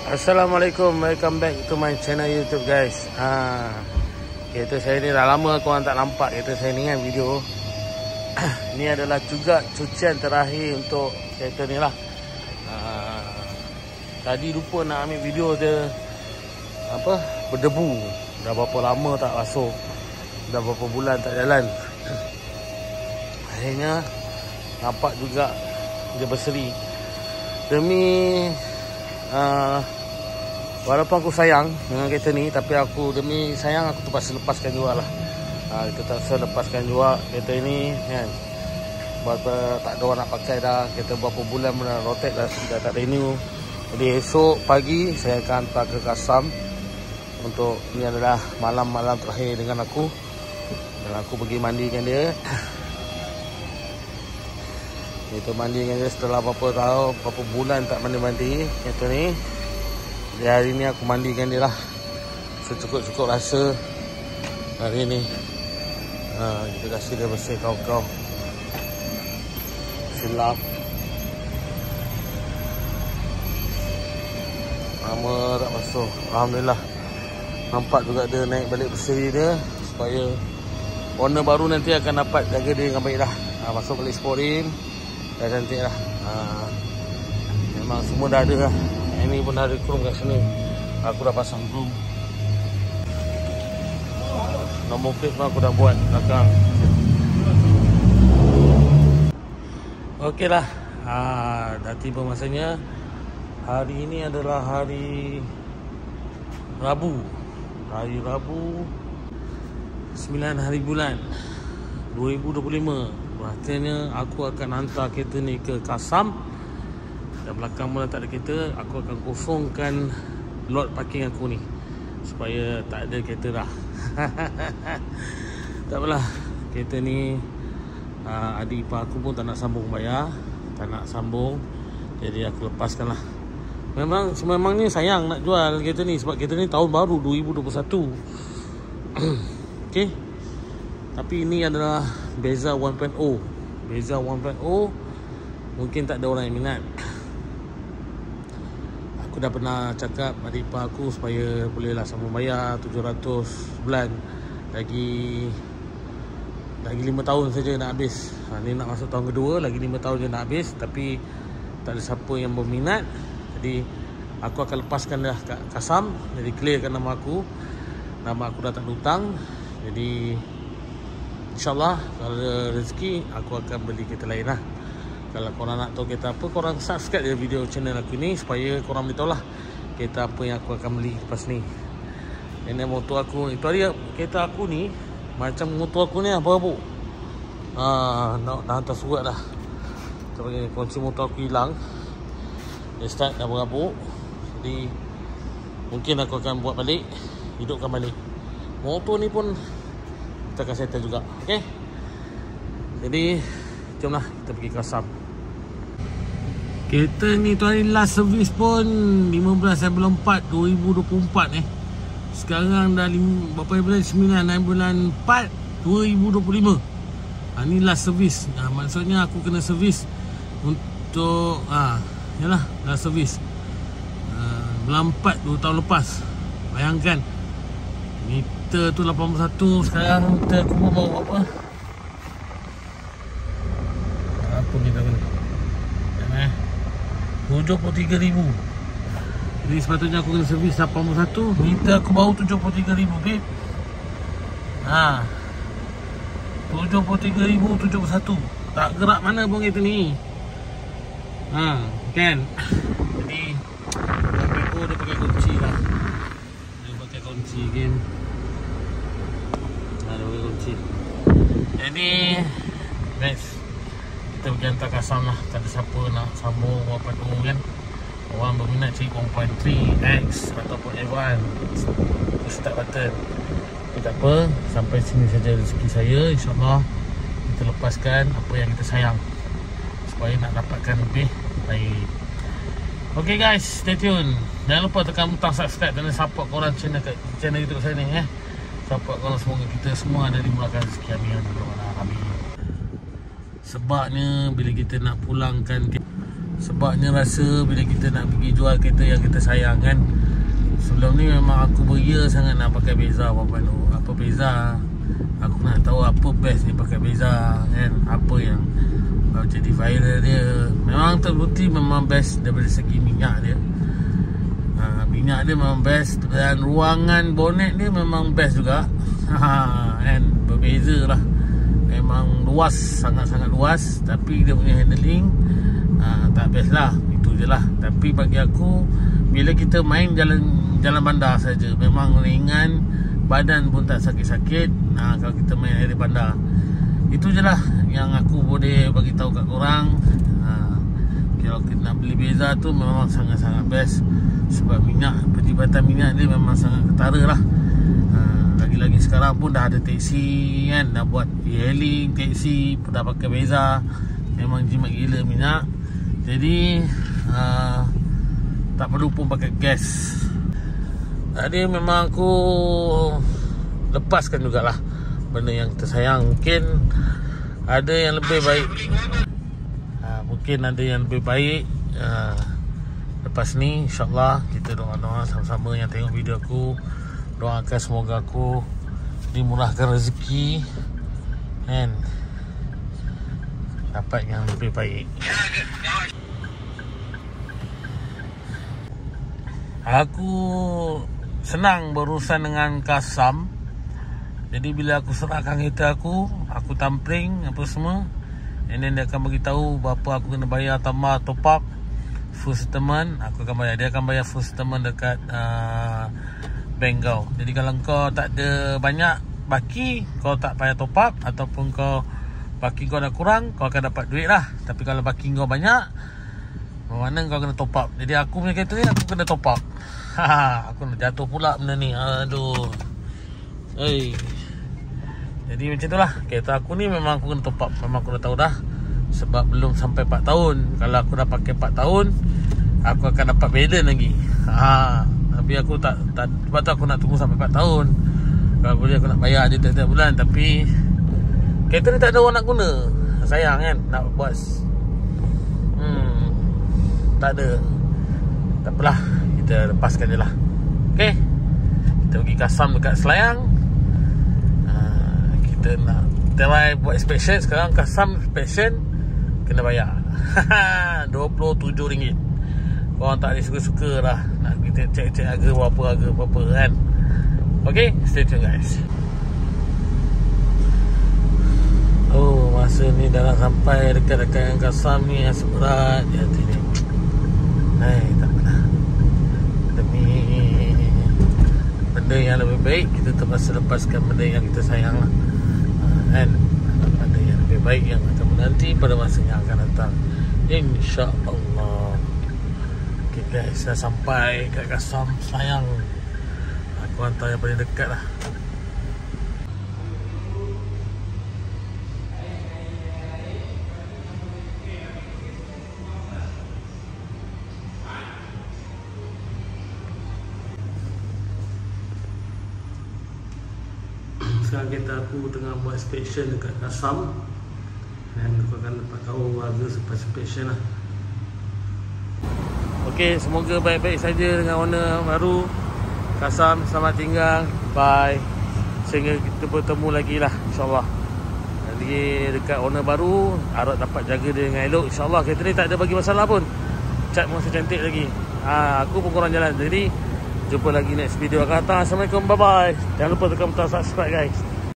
Assalamualaikum, welcome back to my channel YouTube guys. Kereta saya ni dah lama korang tak nampak kereta saya ni kan video. Ni adalah juga cucian terakhir untuk kereta ni lah. Tadi lupa nak ambil video dia berdebu. Dah berapa lama tak basuh, dah berapa bulan tak jalan. Akhirnya nampak juga dia berseri. Demi walaupun aku sayang dengan kereta ni, tapi aku demi sayang aku terpaksa lepaskan juga lah. Kita terpaksa lepaskan juga kereta ini kan. Tak ada orang nak pakai dah. Kereta berapa bulan dah rotate dah tak renew. Jadi esok pagi saya akan hantar ke Kasam. Untuk ni adalah malam-malam terakhir dengan aku. Dan aku pergi mandikan dia. Kita mandikan dia setelah berapa bulan tak mandi-mandi kereta ni. Jadi hari ni aku mandikan dia lah secukup-cukup rasa hari ni. Kita kasih dia bersih kau-kau, silap. Lama tak basuh, alhamdulillah. Nampak juga dia naik balik berseri dia. Supaya owner baru nanti akan dapat jaga dia dengan baik dah. Masuk balik sporin, dah cantik lah. Memang semua dah ada lah. Ini pun dah ada chrome kat sini. Aku dah pasang chrome. Nombor plate pun aku dah buat belakang. Okey lah. Dah tiba masanya. Hari ini adalah hari Rabu. Hari Rabu 9 hari bulan 2025. Berartinya aku akan hantar kereta ni ke Kasam. Dan belakang pun tak ada kereta. Aku akan kosongkan lot parking aku ni, supaya tak ada kereta dah. Tak apalah. Kereta ni adik ipar aku pun tak nak sambung bayar. Tak nak sambung. Jadi aku lepaskan lah. Sememangnya sayang nak jual kereta ni. Sebab kereta ni tahun baru 2021. Okay. Tapi ini adalah Beza 1.0. Beza 1.0 mungkin tak ada orang yang minat. Aku dah pernah cakap adik ipar aku supaya bolehlah sambung bayar 700 bulan. Lagi 5 tahun saja nak habis. Ni nak masuk tahun kedua, lagi 5 tahun je nak habis. Tapi tak ada siapa yang berminat. Jadi aku akan lepaskan dah kat Kasam. Jadi clearkan nama aku. Nama aku dah tak ada hutang. Jadi InsyaAllah kalau ada rezeki aku akan beli kereta lain lah. Kalau korang nak tahu kereta apa, korang subscribe je video channel aku ni, supaya korang boleh tahu lah kereta apa yang aku akan beli lepas ni. Ini motor aku. Itu hari kereta aku ni macam motor aku ni apa bu? Dah hantar surat dah. Sebab kunci motor aku hilang. Dia start dah berabuk. Jadi mungkin aku akan buat balik, hidupkan balik. Motor ni pun kita akan settle juga. Okay. Jadi jomlah kita pergi Kasam. Kereta ni tu hari last service pun 15 bulan 4 2024 Sekarang dah berapa bulan? 9 bulan 4 2025. Ni last service. Maksudnya aku kena servis untuk yalah last service bulan 4 2 tahun lepas. Bayangkan meter tu 81. Sekarang meter aku pun bawa apa meter ni 73,000. Jadi sepatutnya aku kena servis 81. Meter aku baru 73,000 babe. 73,071. Tak gerak mana pun kereta ni. Kan. Jadi dia pakai kunci lah. Dia pakai kunci kan. Dia pakai kunci. Jadi guys, kita pergi hantar Kasam lah. Tak ada siapa nak sambung apa tu kan. Orang berminat cari 1.3X ataupun F1 start button. Tak apa, sampai sini saja rezeki saya. InsyaAllah kita lepaskan apa yang kita sayang, supaya nak dapatkan lebih baik. Okay guys, stay tune. Jangan lupa tekan butang subscribe dan support korang channel YouTube saya ni Support korang, semoga kita semua ada dimulakan rezeki. Amin. Sebabnya bila kita nak pulangkan Sebabnya rasa bila kita nak pergi jual kereta yang kita sayang kan. Sebelum ni memang aku beria sangat nak pakai Beza apa Beza. Aku nak tahu apa best ni pakai Beza kan. Apa yang jadi viral dia. Memang terbukti memang best daripada segi minyak dia. Minyak dia memang best. Dan ruangan bonet dia memang best juga. Kan, berbeza lah. Memang luas, sangat-sangat luas. Tapi dia punya handling tak best lah. Itu je lah. Tapi bagi aku, bila kita main jalan bandar saja, memang ringan. Badan pun tak sakit-sakit kalau kita main area bandar. Itu je lah yang aku boleh bagi tahu kat korang. Kalau kita nak beli Beza tu memang sangat-sangat best. Sebab minyak, perjibatan minyak dia memang sangat ketara lah. Lagi-lagi sekarang pun dah ada taksi kan, dah buat e-hailing, taksi pun dah pakai Beza. Memang jimat gila minyak. Jadi tak perlu pun pakai gas. Tadi memang aku lepaskan jugalah benda yang kita sayang. Mungkin ada yang lebih baik. Mungkin ada yang lebih baik. Lepas ni insyaAllah kita doa-doa sama-sama yang tengok video aku. Doakan semoga aku dimurahkan rezeki and dapat yang lebih baik. Aku senang berurusan dengan Kasam. Jadi bila aku serahkan kereta aku tampering apa semua, and then dia akan beritahu berapa aku kena bayar tambah top up full settlement. Aku akan bayar. Dia akan bayar full settlement dekat bank kau. Jadi kalau kau tak ada banyak baki, kau tak payah top up, ataupun kau baki kau dah kurang, kau akan dapat duit lah. Tapi kalau baki kau banyak, mana kau kena top up. Jadi aku punya kereta ni aku kena top up. Aku nak jatuh pula benda ni. Aduh. Jadi macam tu lah. Kereta aku ni memang aku kena top up. Memang aku dah tahu dah. Sebab belum sampai 4 tahun. Kalau aku dah pakai 4 tahun, aku akan dapat balance lagi. Tapi aku tak sebab tu aku nak tunggu sampai 4 tahun. Kalau boleh aku nak bayar je tiap-tiap bulan. Tapi kereta ni tak ada orang nak guna. Sayang kan nak buat. Tak ada. Tak apalah, kita lepaskan je lah. Okay, kita pergi Kasam dekat Selayang. Kita nak try buat inspection. Sekarang Kasam inspection kena bayar RM27. Korang tak ada suka-suka lah nak kita cek-cek harga berapa kan. Okay, stay tune guys. Masa ni dah nak sampai dekat-dekat yang Kasam ni. Rasa berat di hati ni. Tak apalah. Demi benda yang lebih baik, kita terpaksa lepaskan benda yang kita sayang lah. Kan, benda yang lebih baik yang akan menanti pada masa yang akan datang, InsyaAllah. Okay guys, dah sampai kat Kasam Selayang. Aku hantar yang paling dekat lah. Sekarang kereta aku tengah buat inspection dekat Kasam. Dan aku akan dapat tahu harga selepas inspection lah. Ok, semoga baik-baik saja dengan owner baru Kasam. Selamat tinggal. Bye. Sehingga kita bertemu lagi lah, InsyaAllah. Jadi dekat owner baru, harap dapat jaga dia dengan elok, InsyaAllah. Kereta ni tak ada bagi masalah pun. Cat masih cantik lagi. Aku pun korang jalan. Jadi jumpa lagi next video akan datang. Assalamualaikum, bye bye. Jangan lupa tekan butang subscribe guys.